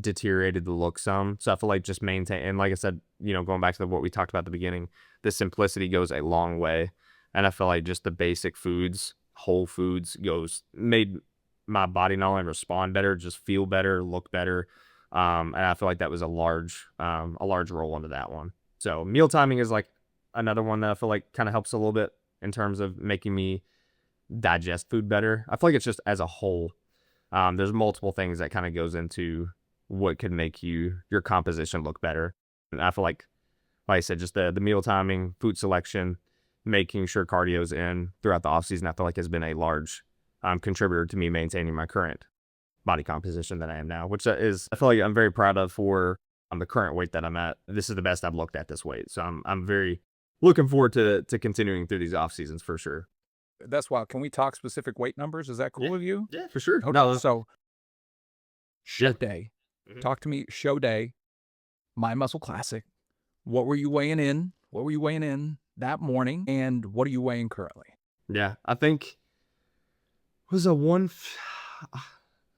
deteriorated the look some. So I feel like just maintain, and like I said, you know, going back to what we talked about at the beginning, the simplicity goes a long way. And I feel like just the basic foods, whole foods made my body not only respond better, just feel better, look better. And I feel like that was a large role into that one. So meal timing is like another one that I feel like kind of helps a little bit in terms of making me digest food better. I feel like it's just as a whole, there's multiple things that kind of goes into what could make your composition look better. And I feel like I said, just the meal timing, food selection, making sure cardio's in throughout the off season, I feel like has been a large contributor to me maintaining my current body composition that I am now, which is, I feel like I'm very proud of for the current weight that I'm at. This is the best I've looked at this weight. So I'm very looking forward to continuing through these off seasons for sure. That's wild. Can we talk specific weight numbers? Is that cool Yeah. with you? Yeah, for sure. Okay, No. so show Yeah. day. Mhm. Talk to me. Show day. My Muscle Classic. What were you weighing in? What were you weighing in that morning? And what are you weighing currently? Yeah. I think was a one.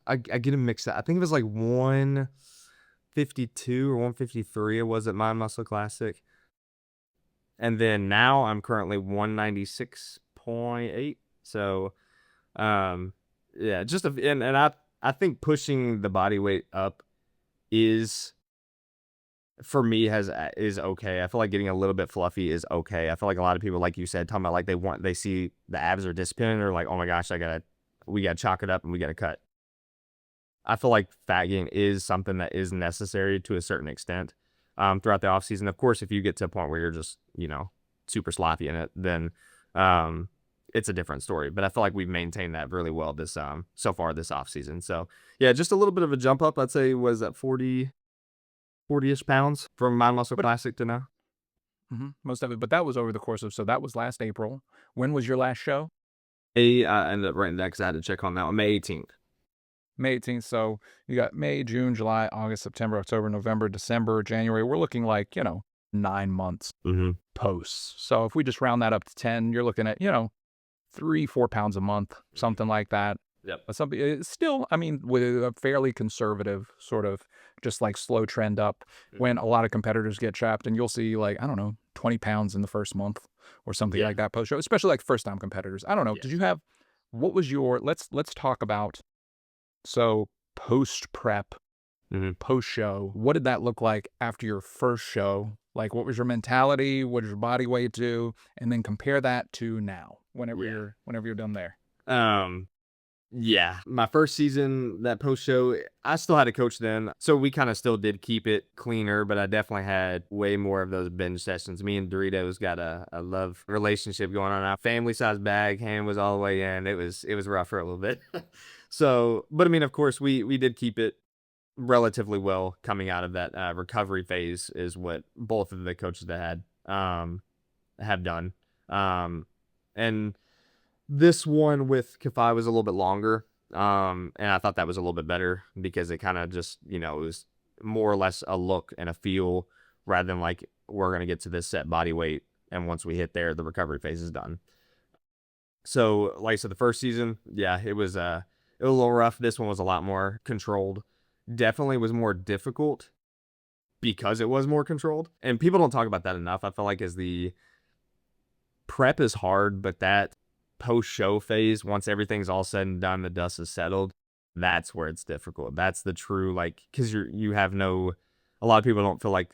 I get them mixed up. I think it was like 152 or 153. It was at my Muscle Classic. And then now I'm currently 196.8. So, um, yeah, and I think pushing the body weight up is for me is okay. I feel like getting a little bit fluffy is okay. I feel like a lot of people, like you said, talking about like they see the abs are disappearing, or like, oh my gosh, we gotta chalk it up and we gotta cut. I feel like fat gain is something that is necessary to a certain extent. throughout the off season. Of course, if you get to a point where you're just, super sloppy in it, then um, it's a different story. But I feel like we've maintained that really well this so far this off season. So yeah, just a little bit of a jump up. I'd say was at 40-ish pounds from Mind Muscle But Classic to now. most of it. But that was over the course of, so that was last April. When was your last show? I ended up writing that because I had to check on that one, May 18th. May 18th. So you got May, June, July, August, September, October, November, December, January. We're looking like, 9 months Mm-hmm. posts. So if we just round that up to 10, you're looking at, 3-4 pounds a month, something like that. Yep. But something it's still, I mean, with a fairly conservative sort of just like slow trend up when a lot of competitors get trapped, and you'll see like, I don't know, 20 pounds in the first month or something Yeah. like that post show, especially like first time competitors. I don't know. Did Yes. you have, what was your, let's talk about, so post prep, Mm-hmm. post show, what did that look like after your first show? Like, what was your mentality? What did your body weight do? And then compare that to now, Yeah. whenever you're done there. Um, yeah, my first season, that post show, I still had a coach then, so we kind of still did keep it cleaner, but I definitely had way more of those binge sessions. Me and Doritos got a love relationship going on. Our family size bag, hand was all the way in. It was rough for a little bit. So, but I mean, of course, we did keep it relatively well coming out of that recovery phase, is what both of the coaches that had have done. And this one with Kafai was a little bit longer. And I thought that was a little bit better because it kind of just, it was more or less a look and a feel rather than like, we're going to get to this set body weight. And once we hit there, the recovery phase is done. So, like I said, the first season, yeah, it was a little rough. This one was a lot more controlled. Definitely was more difficult because it was more controlled. And people don't talk about that enough. I feel like as the prep is hard, but that post show phase, once everything's all said and done, the dust is settled, that's where it's difficult. That's the true, like, because you have no, a lot of people don't feel like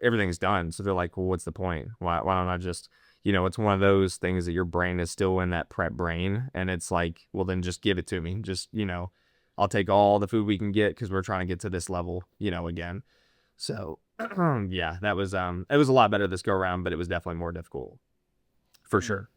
everything's done. So they're like, well, what's the point? Why don't I just, it's one of those things that your brain is still in that prep brain. And it's like, well, then just give it to me. Just, I'll take all the food we can get because we're trying to get to this level, again. So yeah, that was, it was a lot better this go around, but it was definitely more difficult for sure.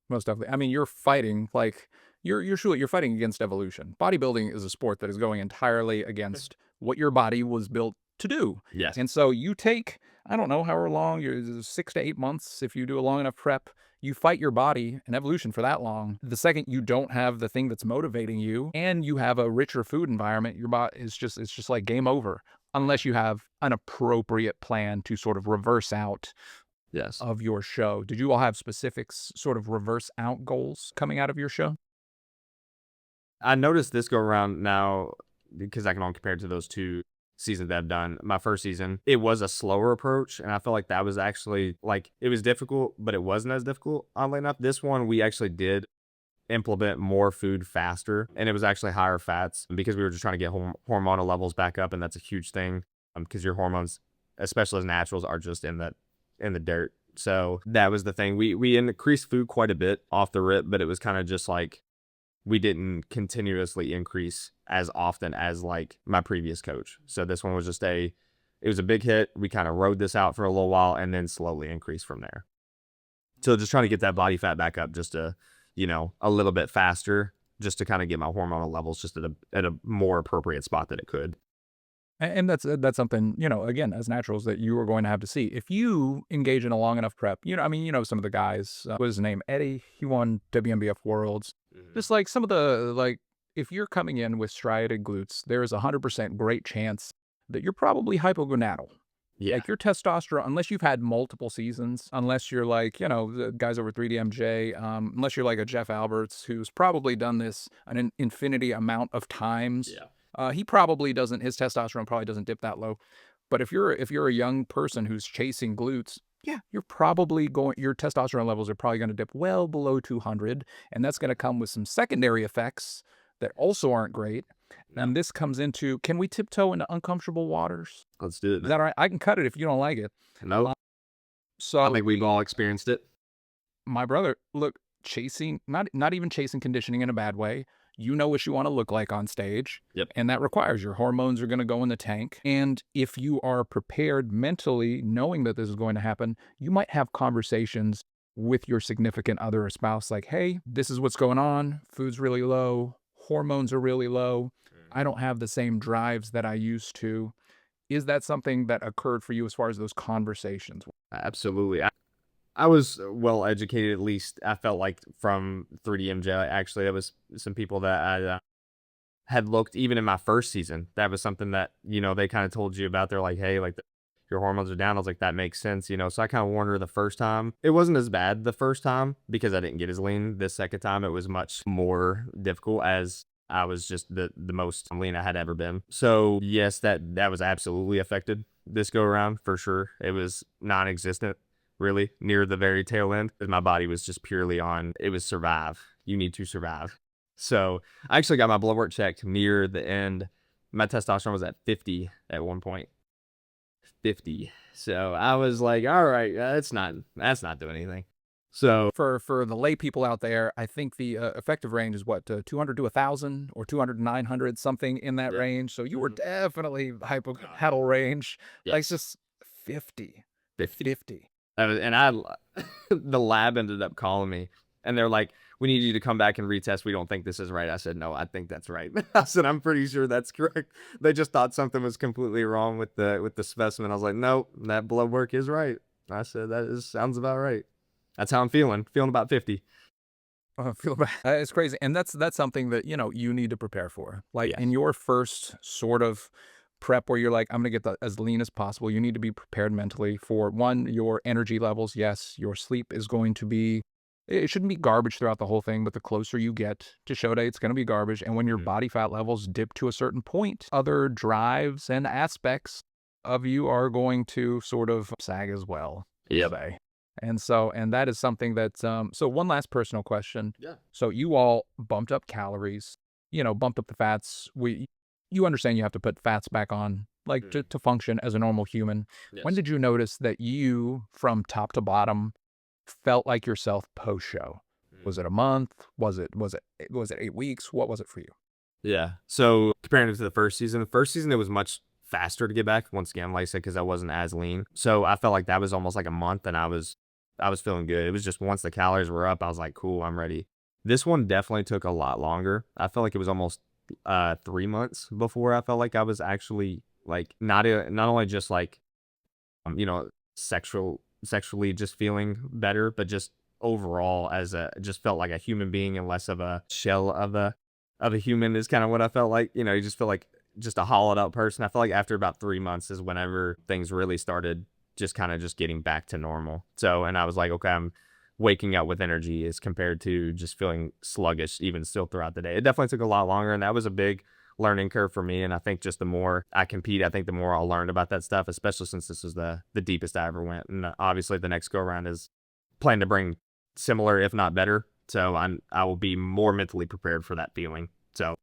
Most definitely. I mean, you're fighting like you're fighting against evolution. Bodybuilding is a sport that is going entirely against what your body was built to do. Yes. And so you take, I don't know, however long, 6 to 8 months, if you do a long enough prep, you fight your body and evolution for that long. The second you don't have the thing that's motivating you and you have a richer food environment, your body is just, it's just like game over unless you have an appropriate plan to sort of reverse out Yes. of your show. Did you all have specifics, sort of reverse out goals coming out of your show? I noticed this go around now because I can only compare it to those two seasons that I've done. My first season, it was a slower approach, and I felt like that was actually like it was difficult, but it wasn't as difficult. Oddly enough, this one we actually did implement more food faster, and it was actually higher fats because we were just trying to get hormonal levels back up, and that's a huge thing because your hormones, especially as naturals, are just in the dirt. So that was the thing. We increased food quite a bit off the rip, but it was kind of just like we didn't continuously increase as often as like my previous coach. So this one was just it was a big hit. We kind of rode this out for a little while and then slowly increased from there. So just trying to get that body fat back up just a little bit faster, just to kind of get my hormonal levels just at a more appropriate spot that it could. And that's something, again, as naturals that you are going to have to see. If you engage in a long enough prep, I mean, some of the guys, what is his name? Eddie, he won WMBF Worlds. Just like some of the, like, if you're coming in with striated glutes, there is 100% great chance that you're probably hypogonadal. Yeah. Like your testosterone, unless you've had multiple seasons, unless you're like, the guys over 3DMJ, unless you're like a Jeff Alberts, who's probably done this an infinity amount of times. Yeah. He probably doesn't, his testosterone probably doesn't dip that low. But if you're a young person who's chasing glutes, yeah, you're probably your testosterone levels are probably going to dip well below 200. And that's going to come with some secondary effects that also aren't great. No. And this comes into, can we tiptoe into uncomfortable waters? Let's do it. Is that all right? I can cut it if you don't like it. No, So I think we've all experienced it. my brother, look, chasing, not even chasing conditioning in a bad way, You know what you want to look like on stage. Yep. And that requires your hormones are going to go in the tank. And if you are prepared mentally, knowing that this is going to happen, you might have conversations with your significant other or spouse like, hey, this is what's going on. Food's really low. Hormones are really low. I don't have the same drives that I used to. Is that something that occurred for you as far as those conversations? Absolutely. I was well educated, at least I felt like from 3DMJ. Actually, there was some people that I had looked even in my first season. That was something that, they kind of told you about. They're like, hey, like your hormones are down. I was like, that makes sense. So I kind of warned her the first time. It wasn't as bad the first time because I didn't get as lean. This second time, it was much more difficult as I was just the most lean I had ever been. So yes, that was absolutely affected this go around for sure. It was non-existent really near the very tail end because my body was just purely on, it was survive. You need to survive. So I actually got my blood work checked near the end. My testosterone was at 50 at one point. 50. So I was like, all right, that's not doing anything. So For the lay people out there, I think the effective range is what, 200 to 1,000 or 200 to 900, something in that yeah. range. So you were Mhm. definitely hypogonadal range. Like it's Yes. just 50, 50. 50. And the lab ended up calling me and they're like, we need you to come back and retest. We don't think this is right. I said, no, I think that's right. I said, I'm pretty sure that's correct. They just thought something was completely wrong with the specimen. I was like, nope, that blood work is right. I said, sounds about right. That's how I'm feeling about 50. Feel bad. It's crazy, and that's something that you need to prepare for. Like in Yes. your first sort of prep, where you're like, I'm gonna get as lean as possible. You need to be prepared mentally for one, your energy levels. Yes, your sleep is going to be. It shouldn't be garbage throughout the whole thing, but the closer you get to show day, it's going to be garbage. And when your Mhm. body fat levels dip to a certain point, other drives and aspects of you are going to sort of sag as well, we'll Yep. say. And that is something that, so one last personal question. Yeah. So you all bumped up calories, bumped up the fats. You understand you have to put fats back on, like Mhm. to function as a normal human. When Yes. did you notice that you, from top to bottom, felt like yourself post show? Mhm. Was it a month? Was it 8 weeks? What was it for you? Yeah. So comparing it to the first season it was much faster to get back. Once again, like I said, because I wasn't as lean. So I felt like that was almost like a month, and I was feeling good. It was just once the calories were up, I was like, cool, I'm ready. This one definitely took a lot longer. I felt like it was almost 3 months before I felt like I was actually like not only just like you know sexually just feeling better, but just overall as a just felt like a human being and less of a shell of a human is kind of what I felt like. You just feel like just a hollowed out person. I feel like after about 3 months is whenever things really started just kind of just getting back to normal. So, and I was like, okay, I'm waking up with energy as compared to just feeling sluggish even still throughout the day. It definitely took a lot longer, and that was a big learning curve for me. And I think just the more I compete, I think the more I'll learn about that stuff, especially since this was the deepest I ever went. And obviously the next go around is plan to bring similar, if not better. So I will be more mentally prepared for that feeling. So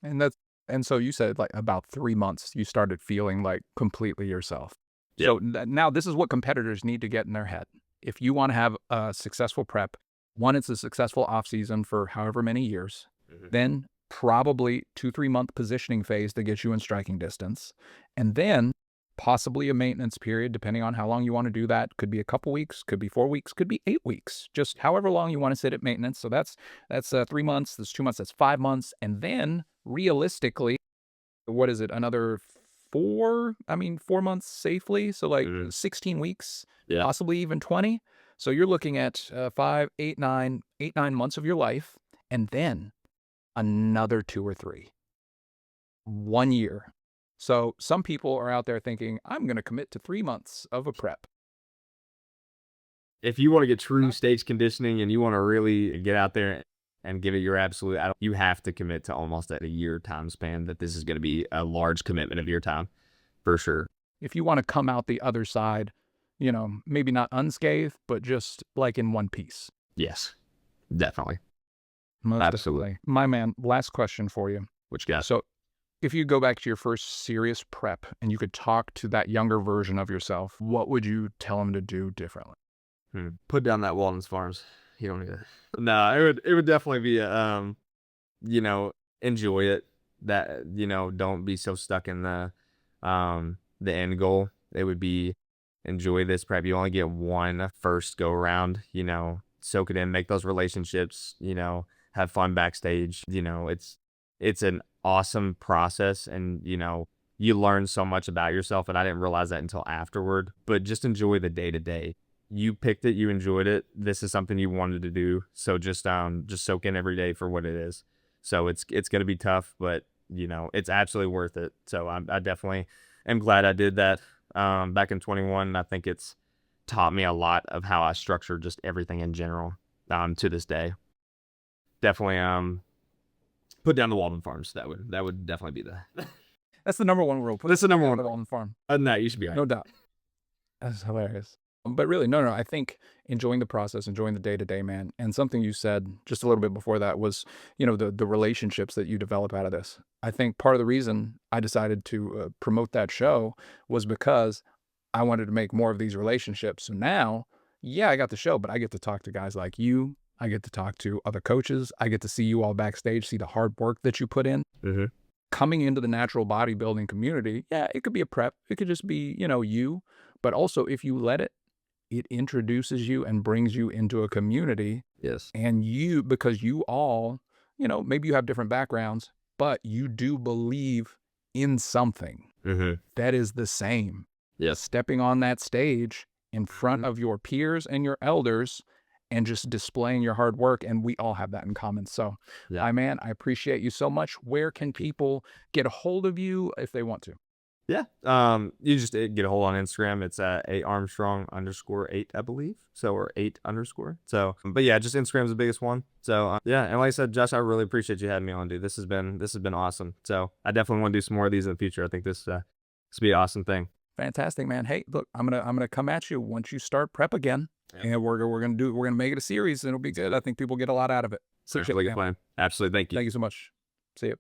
And that's and so you said like about 3 months you started feeling like completely yourself. yep. So now this is what competitors need to get in their head. If you want to have a successful prep, one, it's a successful off season for however many years, Mhm. then probably 2-3 month positioning phase to get you in striking distance, and then possibly a maintenance period, depending on how long you want to do that. Could be a couple weeks, could be 4 weeks, could be 8 weeks, just however long you want to sit at maintenance. So that's 3 months, that's 2 months, that's 5 months, and then realistically, what is it? Another 4? I mean, 4 months safely. So like Mhm. 16 weeks, Yeah. possibly even 20. So you're looking at 5, 8, 9, 8, 9 months of your life, and then another 2 or 3, 1 year. So some people are out there thinking, I'm going to commit to 3 months of a prep. If you want to get true stage conditioning and you want to really get out there and give it your absolute, you have to commit to almost at a year time span that this is going to be a large commitment of your time for sure. If you want to come out the other side, maybe not unscathed, but just like in one piece. Yes, definitely. Most Absolutely. definitely. My man, last question for you. Which got So if you go back to your first serious prep and you could talk to that younger version of yourself, what would you tell him to do differently? put down that Walden's Farms. You don't need it. No, it would definitely be a you know, enjoy it. That, you know, don't be so stuck in the end goal. It would be enjoy this prep. You only get one first go around, you know, soak it in, make those relationships, you know, have fun backstage. You know, it's an awesome process, and, you know, you learn so much about yourself, and I didn't realize that until afterward. But just enjoy the day to day. You picked it, you enjoyed it. This is something you wanted to do. So just soak in every day for what it is. So it's gonna be tough, but, you know, it's absolutely worth it. So I definitely am glad I did that back in 21. I think it's taught me a lot of how I structure just everything in general to this day. Definitely put down the Walden Farms. That would definitely be the That's the number one rule. Put that's the number one. the Walden Farm. Other than that, you should be all right. No doubt. That's hilarious. But really, no, I think enjoying the process, enjoying the day to day, man. And something you said just a little bit before that was, you know, the relationships that you develop out of this. I think part of the reason I decided to promote that show was because I wanted to make more of these relationships. So now, yeah, I got the show, but I get to talk to guys like you. I get to talk to other coaches. I get to see you all backstage, see the hard work that you put in. Mm-hmm. Coming into the natural bodybuilding community, yeah, it could be a prep. It could just be, you know, you. But also, if you let it, it introduces you and brings you into a community. Yes. And you, because you all, you know, maybe you have different backgrounds, but you do believe in something Mm-hmm. that is the same. Yes. Stepping on that stage in front of your peers and your elders and just displaying your hard work. And we all have that in common. So, Yeah. man, I appreciate you so much. Where can people get a hold of you if they want to? Yeah. You just get a hold on Instagram. It's a Armstrong _8, I believe. So, or 8 _. So, but yeah, just Instagram's the biggest one. So, yeah. And like I said, Josh, I really appreciate you having me on, dude. This has been awesome. So I definitely want to do some more of these in the future. I think this will be an awesome thing. Fantastic, man. Hey, look, I'm gonna come at you once you start prep again, Yep. and we're gonna make it a series, and it'll be good. I think people get a lot out of it. So, Appreciate really it, good man. plan. Absolutely. Thank you. Thank you so much. See you.